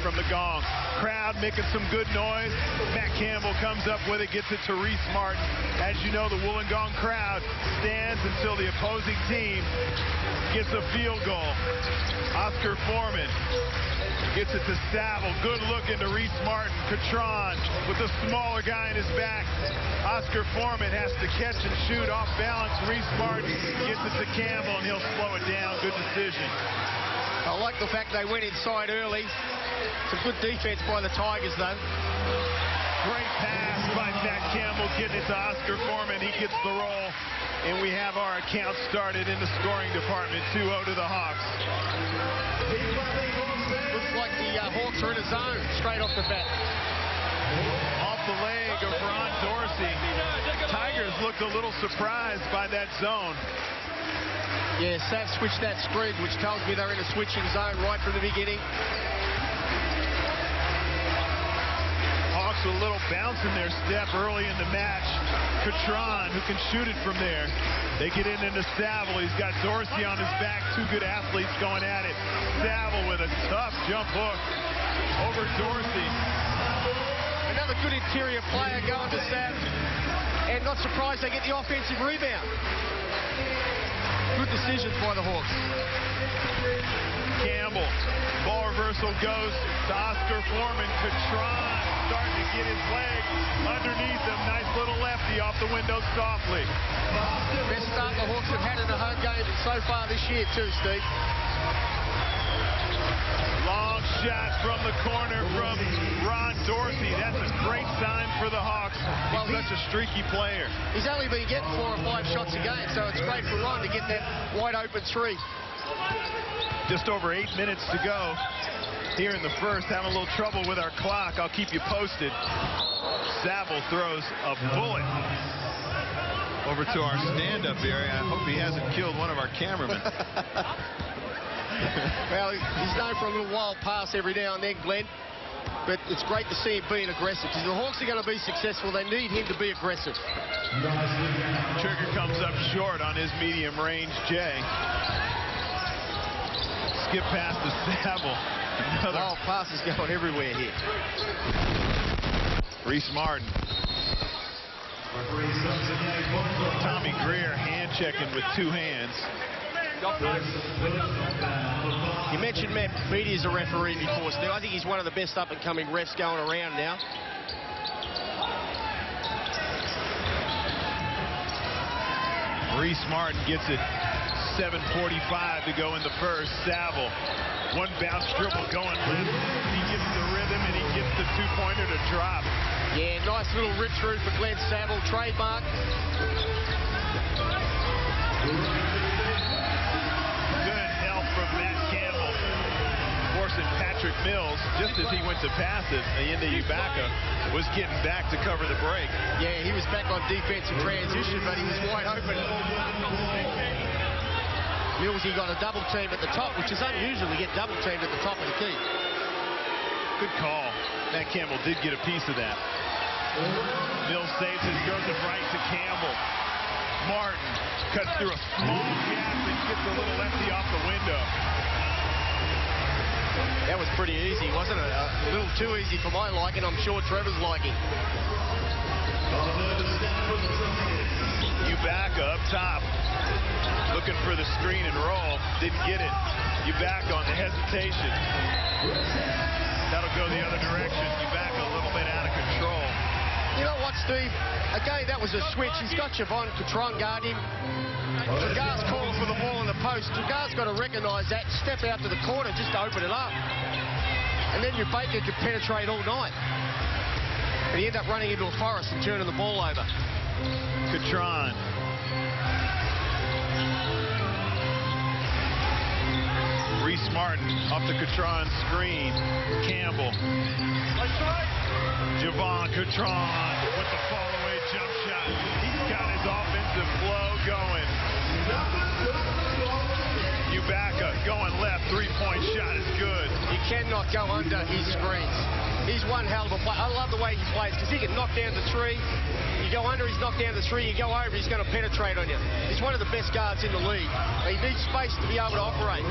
from the gong. Crowd making some good noise. Matt Campbell comes up with it, gets it to Reese Martin. As you know, the Wollongong crowd stands until the opposing team gets a field goal. Oscar Foreman gets it to Saville. Good look into Reese Martin. Catron with the smaller guy in his back. Oscar Foreman has to catch and shoot off balance. Reese Martin gets it to Campbell, and he'll slow it down. Good decision. I like the fact they went inside early. Some good defense by the Tigers, though. Great pass by Matt Campbell, getting it to Oscar Foreman. He gets the roll, and we have our account started in the scoring department. 2-0 to the Hawks. Looks like the Hawks are in a zone straight off the bat. Off the leg of Ron Dorsey. Tigers looked a little surprised by that zone. Yeah, Sav switched that screen, which tells me they're in a switching zone right from the beginning. Hawks with a little bounce in their step early in the match. Catron, who can shoot it from there. They get into Saville. He's got Dorsey on his back. Two good athletes going at it. Saville with a tough jump hook over Dorsey. Another good interior player going to Sav. And not surprised they get the offensive rebound. Good decisions by the Hawks. Campbell. Ball reversal goes to Oscar Foreman. Catron starting to get his leg underneath him. Nice little lefty off the window softly. Best start the Hawks have had in the home game so far this year too, Steve. Long shot from the corner from Ron Dorsey. That's a great sign for the Hawks. Well, such a streaky player. He's only been getting 4 or 5 shots a game, so it's great for Ron to get that wide open three. Just over 8 minutes to go here in the first. Having a little trouble with our clock. I'll keep you posted. Saville throws a bullet over to our stand-up area. I hope he hasn't killed one of our cameramen. Well, he's known for a little wild pass every now and then, Glenn. But it's great to see him being aggressive. If the Hawks are going to be successful, they need him to be aggressive. Trigger comes up short on his medium range J. Skip past to Saville. Oh, passes going everywhere here. Reese Martin. Tommy Greer hand checking with 2 hands. You mentioned Matt Beattie as a referee before, Steve. I think he's one of the best up-and-coming refs going around now. Reese Martin gets it. 7:45 to go in the first. Saville, one bounce dribble going left. He gets the rhythm and he gets the 2-pointer to drop. Yeah, nice little rip through for Glenn Saville, trademark. Good help from Matt Campbell, forcing Patrick Mills, just as he went to pass it, into Ibaka, was getting back to cover the break. Yeah, he was back on defensive transition, but he was wide open. Mills, he got a double team at the top, which is unusual to get double teamed at the top of the key. Good call. Matt Campbell did get a piece of that. Mills saves it, goes it right to Campbell. Martin cuts through a small gap and gets a little lefty off the window. That was pretty easy, wasn't it? A little too easy for my liking. I'm sure Trevor's liking. Ibaka up top, looking for the screen and roll. Didn't get it. Ibaka on the hesitation. That'll go the other direction. Ibaka a little bit out of control. You know what, Steve? Again, that was a switch. He's got Javon Catron guard him. Jagar's calling for the ball in the post. Jagar's got to recognise that, step out to the corner just to open it up. And then your Baker could penetrate all night. And he ended up running into a forest and turning the ball over. Catron. Reese Martin off the Catron screen. Campbell. Javon Catron with the fall-away jump shot. He's got his offensive flow going. Ibaka going left, 3-point shot is good. You cannot go under his screens. He's one hell of a player. I love the way he plays because he can knock down the three. You go under, he's knocked down the three. You go over, he's going to penetrate on you. He's one of the best guards in the league. He needs space to be able to operate.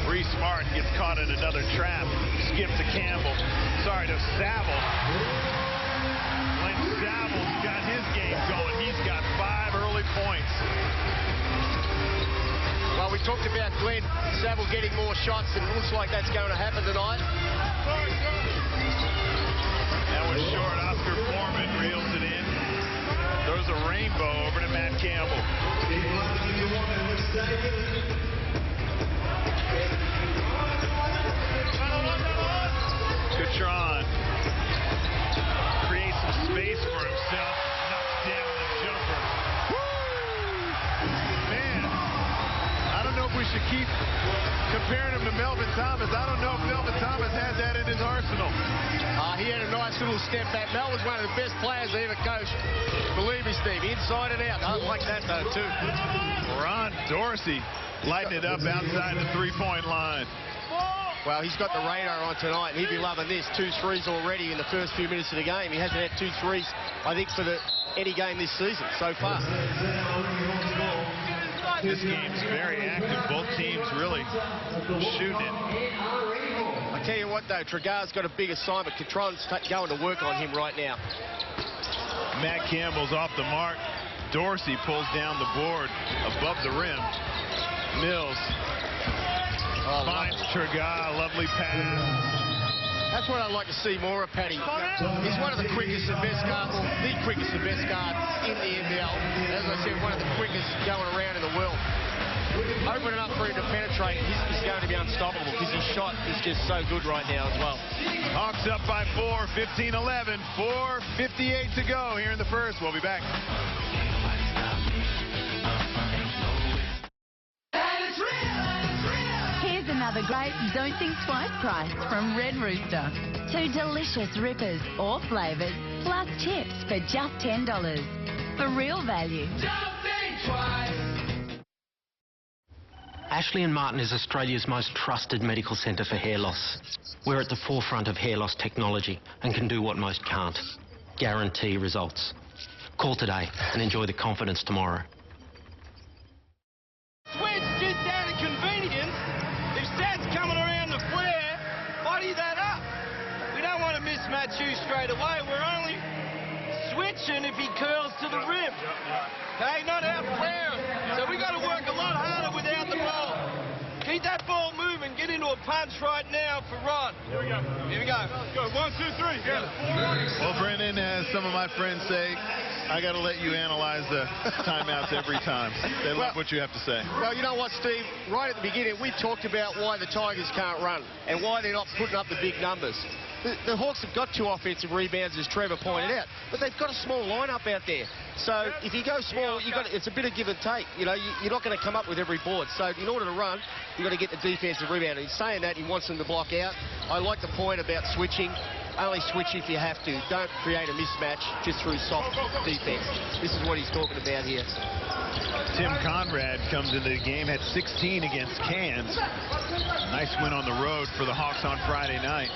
Reese Martin gets caught in another trap. Skip to Campbell. Sorry, to Saville. When Saville's got his game going, he's got 5 early points. Well, we talked about Glenn Saville getting more shots, and it looks like that's going to happen tonight. That was short. Oscar Foreman reels it in. Throws a rainbow over to Matt Campbell. Catron creates some space for himself. Knocks down the jumper. Man, I don't know if we should keep comparing him to Melvin Thomas. I don't know if Melvin Thomas has that in his arsenal. He had a nice little step back. Mel was one of the best players I ever coached. Believe me, Steve, inside and out. I like that, though, too. Ron Dorsey lighting it up outside the three-point line. Well, he's got the radar on tonight, and he'd be loving this. 2 threes already in the first few minutes of the game. He hasn't had 2 threes, I think, for any game this season so far. This game's very active. Both teams really shooting it. I tell you what, though, Tregar's got a big assignment. Catron's going to work on him right now. Matt Campbell's off the mark. Dorsey pulls down the board above the rim. Mills finds Tregar. Lovely pass. That's what I'd like to see more of, Paddy. He's one of the quickest and best guards, the quickest and best guards in the NBL. As I said, one of the quickest going around in the world. Opening up for him to penetrate, he's going to be unstoppable because his shot is just so good right now as well. Hawks up by 4, 15-11, 4:58 to go here in the first. We'll be back. Here's another great Don't Think Twice price from Red Rooster. 2 delicious rippers or flavours, plus chips for just $10. For real value. Don't think twice. Ashley & Martin is Australia's most trusted medical centre for hair loss. We're at the forefront of hair loss technology and can do what most can't. Guarantee results. Call today and enjoy the confidence tomorrow. Switch just out of convenience. If Sad's coming around the flare, body that up. We don't want to mismatch you straight away. We're only switching if he curls to the rim. Okay, not out flaring. So we got to work a lot harder without the ball. Keep that ball moving. Get into a punch right now for Ron. Here we go. Here we go. Go. 1, 2, 3. Yeah. Well, Brendan, as some of my friends say, I got to let you analyze the timeouts every time. They love what you have to say. Well, you know what, Steve? Right at the beginning, we talked about why the Tigers can't run and why they're not putting up the big numbers. The Hawks have got 2 offensive rebounds, as Trevor pointed out, but they've got a small lineup out there. So if you go small, it's a bit of give and take. You know, you're not going to come up with every board. So in order to run, you've got to get the defensive rebound. And he's saying that he wants them to block out. I like the point about switching. Only switch if you have to. Don't create a mismatch just through soft defense. This is what he's talking about here. Tim Conrad comes into the game, had 16 against Cairns. Nice win on the road for the Hawks on Friday night.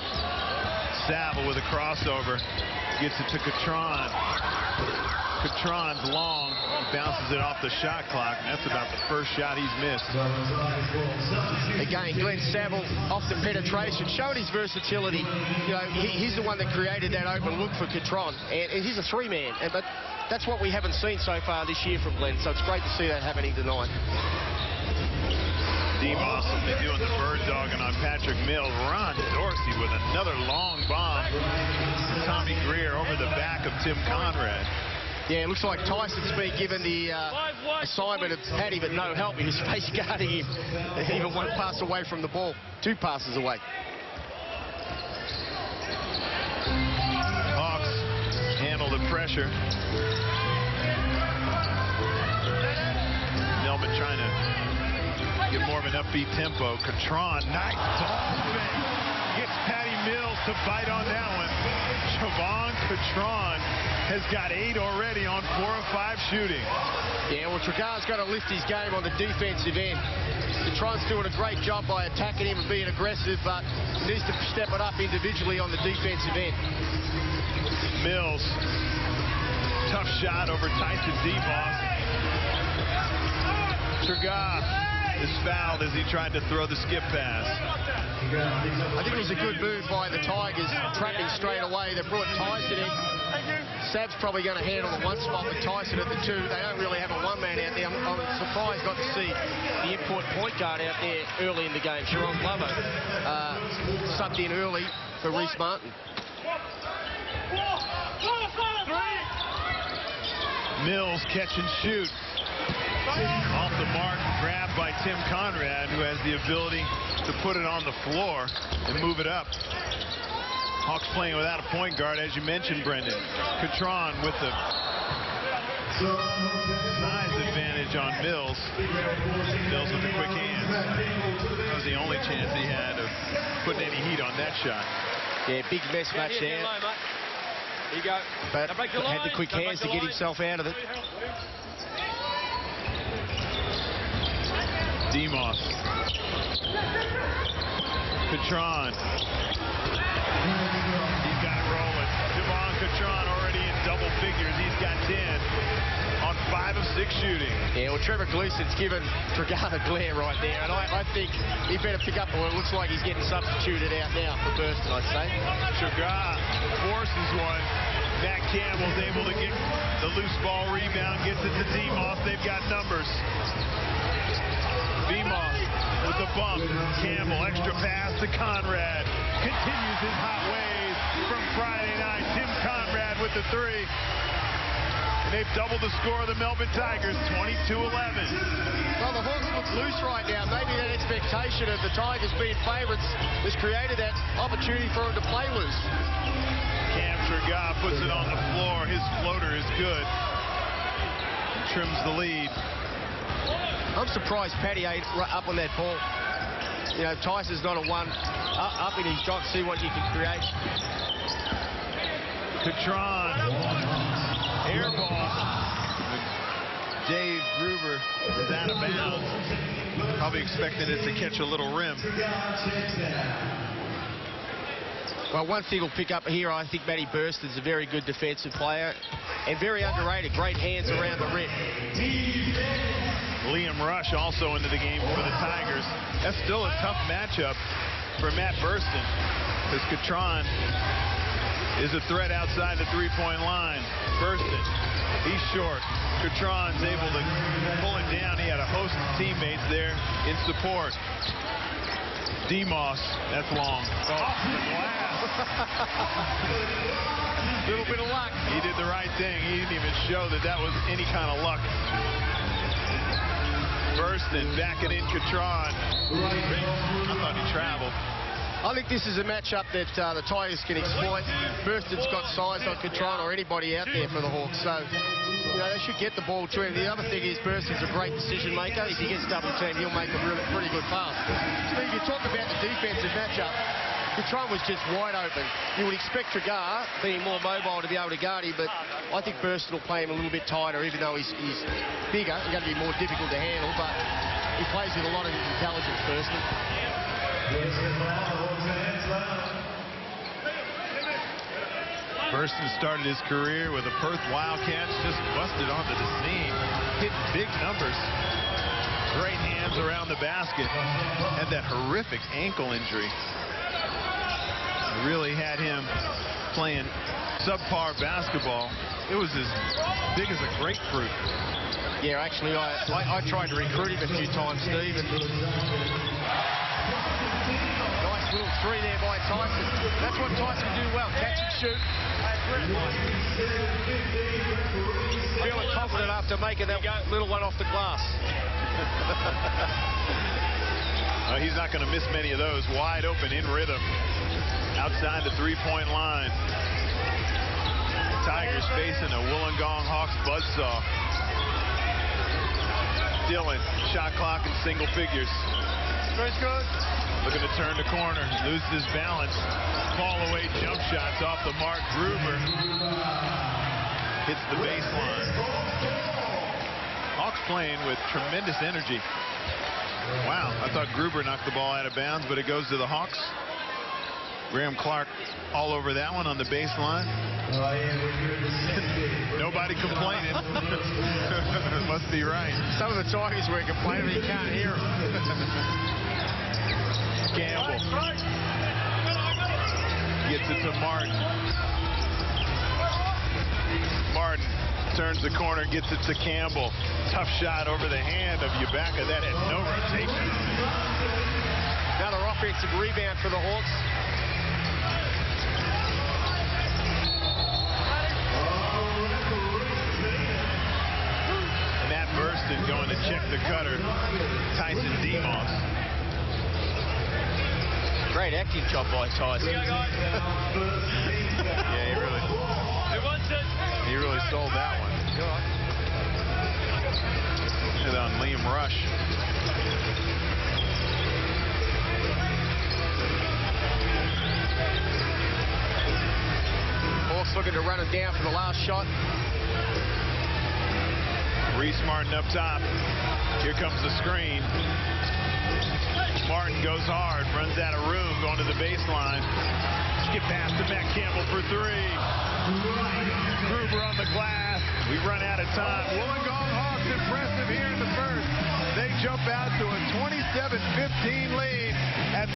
Saville with a crossover. Gets it to Catron. Catron's long. Bounces it off the shot clock. And that's about the first shot he's missed. Again, Glenn Saville off the penetration, showing his versatility. You know, he's the one that created that open look for Catron. And he's a 3-man. But that's what we haven't seen so far this year from Glenn. So it's great to see that happening tonight. Demos will be doing the bird dogging on Patrick Mills. Ron Dorsey with another long bomb. Tommy Greer over the back of Tim Conrad. Yeah, it looks like Tyson's been given the assignment of Paddy, but no help. He was face guarding him. Even 1 pass away from the ball. 2 passes away. Hawks handle the pressure. Melbourne trying to get more of an upbeat tempo. Catron, nice ball fake. Gets Patty Mills to bite on that one. Javon Catron has got 8 already on 4 of 5 shooting. Yeah, well, Tregar's got to lift his game on the defensive end. Catron's doing a great job by attacking him and being aggressive, but he needs to step it up individually on the defensive end. Mills, tough shot over Tyson Demos. Tregar is fouled as he tried to throw the skip pass. I think it was a good move by the Tigers, trapping straight away. They brought Tyson in. Sav's probably going to handle the one spot with Tyson at the two. They don't really have a one-man out there. I'm surprised not to see the import point guard out there early in the game. Sharon Glover subbed in early for Reece Martin. Mills catch and shoot. Off the mark, grabbed by Tim Conrad, who has the ability to put it on the floor and move it up. Hawks playing without a point guard, as you mentioned, Brendan. Catron with the size advantage on Mills. Mills with the quick hands. That was the only chance he had of putting any heat on that shot. Yeah, big mismatch there. Here you go. But had the quick hands to get himself out of it. Demos. Catron. He's got it rolling. Devon Catron already in double figures. He's got 10 on 5 of 6 shooting. Yeah, well, Trevor Gleason's given Trigard a glare right there, and I think he better pick up. Well, it looks like he's getting substituted out now for Burston, I'd say. Trigard forces one. Matt Campbell's able to get the loose ball rebound, gets it to Demos. They've got numbers. Demos with the bump. Campbell, extra pass to Conrad. Continues his hot wave from Friday night. Tim Conrad with the three. And they've doubled the score of the Melbourne Tigers, 22-11. Well, the Hawks look loose right now. Maybe that expectation of the Tigers being favourites has created that opportunity for them to play loose. Cam Trigard puts it on the floor. His floater is good. Trims the lead. I'm surprised Paddy ain't up on that ball. You know, Tyson's not a one up in his shot. See what you can create. Catron. Air ball. Dave Gruber is out of bounds. Probably expecting it to catch a little rim. Well, one thing we'll pick up here, I think Matty Burston's a very good defensive player and very underrated. Great hands around the rim. Liam Rush also into the game for the Tigers. That's still a tough matchup for Matt Burston, because Catron is a threat outside the three-point line. Burston, he's short. Catron's able to pull him down. He had a host of teammates there in support. Demos, that's long. Off the glass. Little bit of luck. He did the right thing. He didn't even show that that was any kind of luck. Burston backing in Catron. I thought he traveled. I think this is a matchup that the Tigers can exploit. Burston's got size on Catron or anybody out there for the Hawks, so you know, they should get the ball to him. The other thing is Burston's a great decision maker. If he gets double teamed, he'll make a pretty good pass. Steve, you talk about the defensive matchup. Catron was just wide open. You would expect Trigard, being more mobile, to be able to guard him, but I think Burston will play him a little bit tighter, even though he's bigger. He's going to be more difficult to handle, but he plays with a lot of intelligence, Burston. Burston started his career with the Perth Wildcats, just busted onto the scene, hit big numbers. Great hands around the basket. Had that horrific ankle injury. Really had him playing subpar basketball. It was as big as a grapefruit. Yeah, actually, I tried to recruit him a few times, Steve. And nice little three there by Tyson. That's what Tyson do well, catch and shoot. Feeling confident after making that little one off the glass. He's not going to miss many of those. Wide open in rhythm. Outside the three-point line. The Tigers facing a Wollongong Hawks buzzsaw. Dillon, shot clock in single figures. Very good. Looking to turn the corner, loses his balance. Fall away jump shots off the mark. Gruber hits the baseline. Hawks playing with tremendous energy. Wow, I thought Gruber knocked the ball out of bounds, but it goes to the Hawks. Graham Clark all over that one on the baseline. Nobody complaining. Must be right. Some of the Tigers were complaining, you can't hear them. Campbell. Gets it to Martin. Martin turns the corner, gets it to Campbell. Tough shot over the hand of Ubaka. That had no rotation. Another offensive rebound for the Hawks. Matt Burston going to check the cutter. Tyson Demos. Great acting job by Tyson. Yeah, he really sold that one. And on Liam Rush. Hawks looking to run it down for the last shot. Reese Martin up top. Here comes the screen. Martin goes hard, runs out of room, going to the baseline. Skip pass to Matt Campbell for three. Gruber on the glass. We run out of time. Wollongong Hawks impressive here in the first. They jump out to a 27-15 lead.